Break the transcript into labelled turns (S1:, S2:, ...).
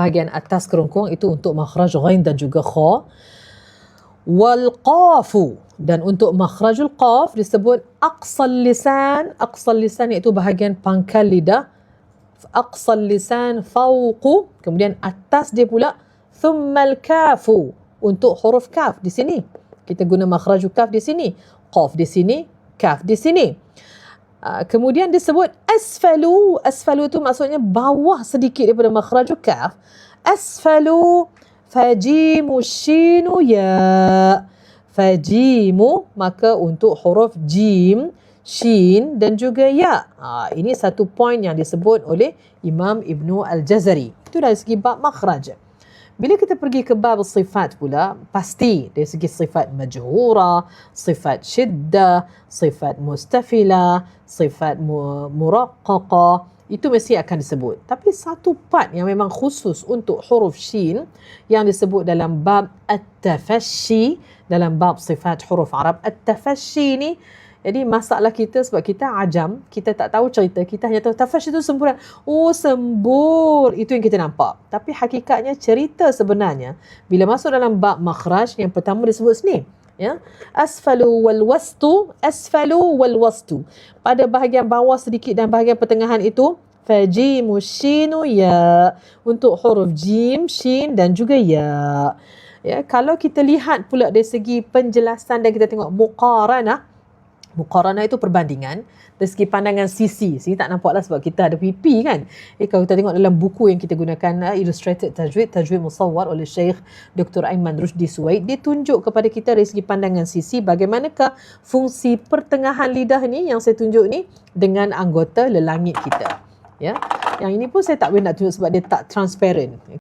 S1: bahagian atas kerongkong itu untuk makhraj ghain dan juga kha. Wal qafu, dan untuk makhrajul qaf disebut aqsal lisan. Aqsal lisan iaitu bahagian pangkal lidah. Aqsal lisan fawqu, kemudian atas dia pula thummal kafu, untuk huruf kaf di sini. Kita guna makhrajul kaf di sini, qaf di sini, kaf di sini. Kemudian disebut asfalu. Asfalu itu maksudnya bawah sedikit daripada makhrajul kaf. Asfalu, fajimu shinu ya. Fajimu, maka untuk huruf jim, shin dan juga ya. Ini satu poin yang disebut oleh Imam Ibnu Al-Jazari. Itu dari segi bab makhraj. Bila kita pergi ke bab sifat pula, pasti dari segi sifat majhura, sifat syiddah, sifat mustafila, sifat muraqqaqah, itu mesti akan disebut. Tapi satu part yang memang khusus untuk huruf shin yang disebut dalam bab at-tafashi, dalam bab sifat huruf Arab. At-tafashi ni, jadi masalah kita sebab kita ajam, kita tak tahu cerita, kita hanya tahu tafash itu semburan. Oh, sembur, itu yang kita nampak. Tapi hakikatnya cerita sebenarnya bila masuk dalam bab makhraj, yang pertama disebut sini, ya, asfalu wal wastu, asfalu wal wastu. Pada bahagian bawah sedikit dan bahagian pertengahan itu fajimu shinu ya, untuk huruf jim, shin dan juga ya. Ya, kalau kita lihat pula dari segi penjelasan dan kita tengok muqaranah. Muqaranah itu perbandingan dari segi pandangan sisi. Sini tak nampaklah sebab kita ada pipi kan. Kalau kita tengok dalam buku yang kita gunakan, Illustrated Tajwid, Tajwid Musawwar oleh Syekh Dr. Aiman Rushdi Suwaid, dia tunjuk kepada kita dari segi pandangan sisi bagaimanakah fungsi pertengahan lidah ni yang saya tunjuk ni dengan anggota lelangit kita. Ya, yang ini pun saya tak boleh nak tunjuk sebab dia tak transparent.